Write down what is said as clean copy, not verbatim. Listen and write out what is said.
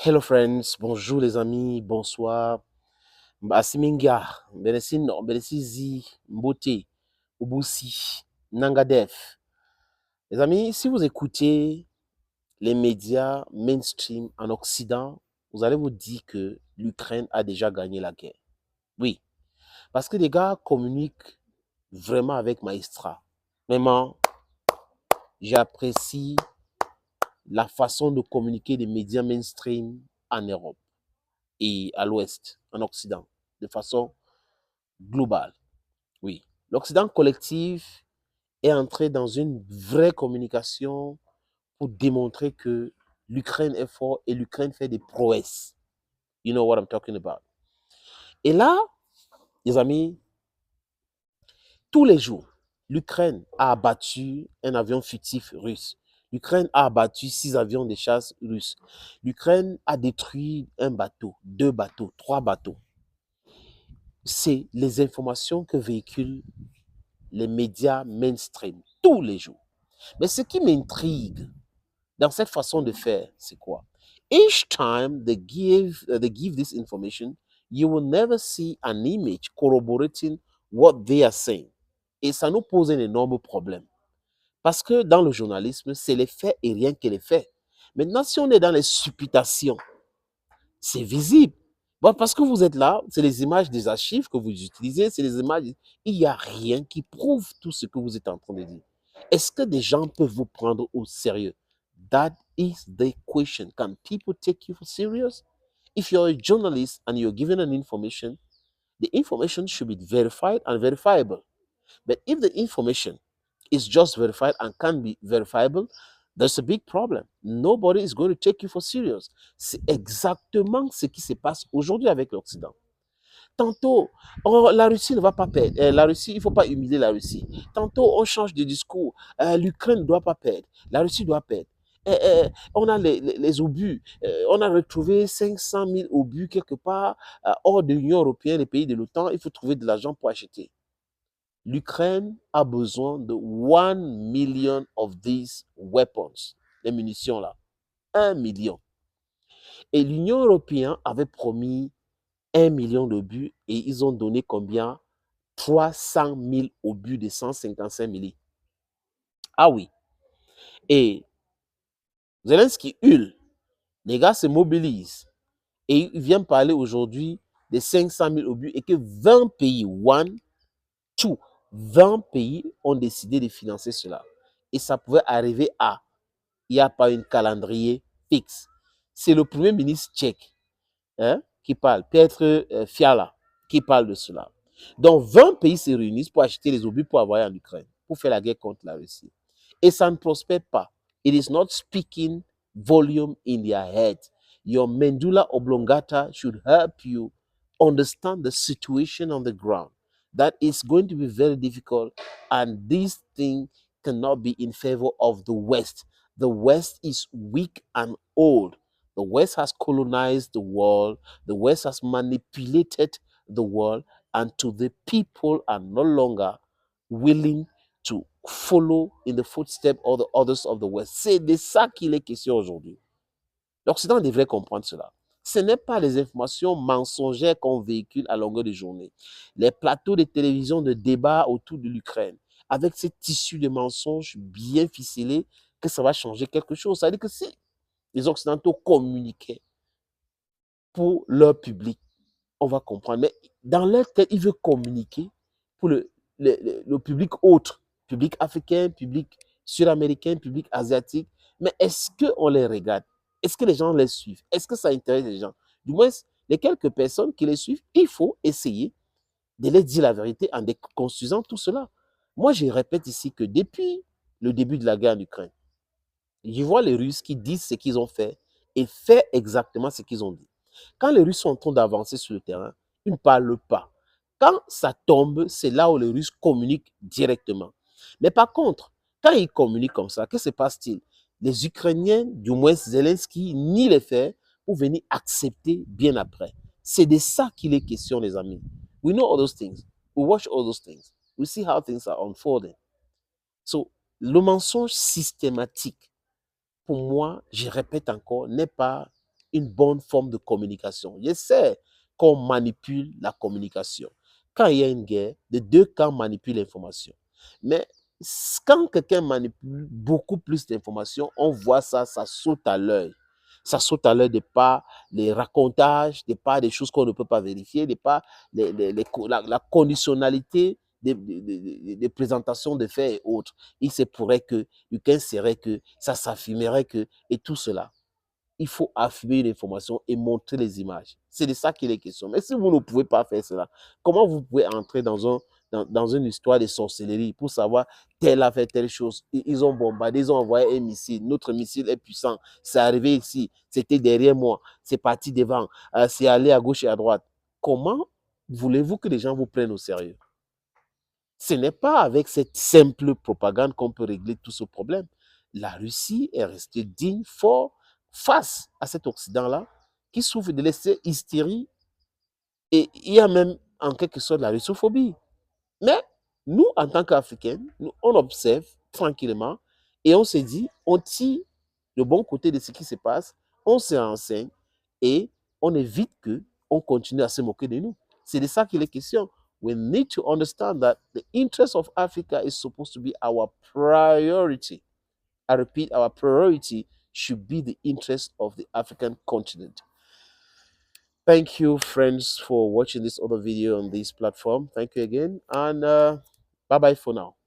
Hello friends, bonjour les amis, bonsoir. Asiminga, Benesizi, Mbote, Ubusi, Nangadef. Les amis, si vous écoutez les médias mainstream en Occident, vous allez vous dire que l'Ukraine a déjà gagné la guerre. Oui, parce que les gars communiquent vraiment avec maestrat. Vraiment, j'apprécie la façon de communiquer des médias mainstream en Europe et à l'Ouest, en Occident, de façon globale. Oui. L'Occident collectif est entré dans une vraie communication pour démontrer que l'Ukraine est fort et l'Ukraine fait des prouesses. You know what I'm talking about. Et là, les amis, tous les jours, l'Ukraine a abattu un avion fictif russe. L'Ukraine a abattu 6 avions de chasse russes. L'Ukraine a détruit un bateau, 2 bateaux, 3 bateaux. C'est les informations que véhiculent les médias mainstream tous les jours. Mais ce qui m'intrigue dans cette façon de faire, c'est quoi? Each time they give this information, you will never see an image corroborating what they are saying. Et ça nous pose un énorme problème. Parce que dans le journalisme, c'est les faits et rien que les faits. Maintenant, si on est dans les supputations, c'est visible. Bon, parce que vous êtes là, c'est les images des archives que vous utilisez, c'est les images. Il n'y a rien qui prouve tout ce que vous êtes en train de dire. Est-ce que des gens peuvent vous prendre au sérieux? That is the question. Can people take you for serious? If you're a journalist and you're given an information, the information should be verified and verifiable. But if the information is just verified and can't be verifiable, there's a big problem. Nobody is going to take you for serious. C'est exactement ce qui se passe aujourd'hui avec l'Occident. Tantôt, oh, la Russie ne va pas perdre. La Russie, il ne faut pas humilier la Russie. Tantôt, on change de discours. L'Ukraine ne doit pas perdre. La Russie doit perdre. On a les obus. On a retrouvé 500 000 obus quelque part hors de l'Union européenne, les pays de l'OTAN. Il faut trouver de l'argent pour acheter. L'Ukraine a besoin de 1 million of these weapons, les munitions là. 1 million. Et l'Union européenne avait promis 1 million d'obus et ils ont donné combien? 300 000 obus de 155 milli. Ah oui. Et Zelensky hurle. Les gars se mobilisent. Et il vient parler aujourd'hui des 500 000 obus et que 20 pays, 20 pays ont décidé de financer cela. Et ça pouvait arriver à, il n'y a pas un calendrier fixe. C'est le premier ministre tchèque qui parle, Petr Fiala, qui parle de cela. Donc 20 pays se réunissent pour acheter les obus pour envoyer en Ukraine, pour faire la guerre contre la Russie. Et ça ne prospère pas. It is not speaking volume in their head. Your medulla oblongata should help you understand the situation on the ground. That is going to be very difficult, and this thing cannot be in favor of the West. The West is weak and old. The West has colonized the world. The West has manipulated the world, and to the people are no longer willing to follow in the footsteps of the others of the West. C'est de ça qu'il est question aujourd'hui. L'Occident devrait comprendre cela. Ce n'est pas les informations mensongères qu'on véhicule à longueur de journée. Les plateaux de télévision de débat autour de l'Ukraine, avec ces tissus de mensonges bien ficelés, que ça va changer quelque chose. Ça veut dire que si les Occidentaux communiquaient pour leur public, on va comprendre. Mais dans leur tête, ils veulent communiquer pour le public autre, public africain, public sud-américain, public asiatique. Mais est-ce qu'on les regarde? Est-ce que les gens les suivent? Est-ce que ça intéresse les gens? Du moins, les quelques personnes qui les suivent, il faut essayer de leur dire la vérité en déconstruisant tout cela. Moi, je répète ici que depuis le début de la guerre en Ukraine, je vois les Russes qui disent ce qu'ils ont fait et fait exactement ce qu'ils ont dit. Quand les Russes sont en train d'avancer sur le terrain, ils ne parlent pas. Quand ça tombe, c'est là où les Russes communiquent directement. Mais par contre, quand ils communiquent comme ça, que se passe-t-il? Les Ukrainiens, du moins Zelensky, nient les faits pour venir accepter bien après. C'est de ça qu'il est question, les amis. We know all those things. We watch all those things. We see how things are unfolding. So, le mensonge systématique, pour moi, je répète encore, n'est pas une bonne forme de communication. Je sais qu'on manipule la communication. Quand il y a une guerre, les deux camps manipulent l'information. Mais quand quelqu'un manipule beaucoup plus d'informations, on voit ça, ça saute à l'œil. Ça saute à l'œil de par les racontages, de par des choses qu'on ne peut pas vérifier, de par la conditionnalité des présentations de faits et autres. Il se pourrait que, il serait que, ça s'affirmerait que, et tout cela. Il faut affirmer l'information et montrer les images. C'est de ça qu'il est question. Mais si vous ne pouvez pas faire cela, comment vous pouvez entrer dans une histoire de sorcellerie pour savoir tel a fait telle chose? Ils ont bombardé, ils ont envoyé un missile. Notre missile est puissant. C'est arrivé ici. C'était derrière moi. C'est parti devant. C'est allé à gauche et à droite. Comment voulez-vous que les gens vous prennent au sérieux? Ce n'est pas avec cette simple propagande qu'on peut régler tout ce problème. La Russie est restée digne, fort, face à cet Occident-là, qui souffre de laisser hystérie. Et il y a même, en quelque sorte, la russophobie. Mais nous, en tant qu'Africains, on observe tranquillement et on se dit, on tire le bon côté de ce qui se passe, on se renseigne et on évite que on continue à se moquer de nous. C'est de ça qu'il est question. We need to understand that the interest of Africa is supposed to be our priority. I repeat, our priority should be the interest of the African continent. Thank you, friends, for watching this other video on this platform. Thank you again, and bye-bye for now.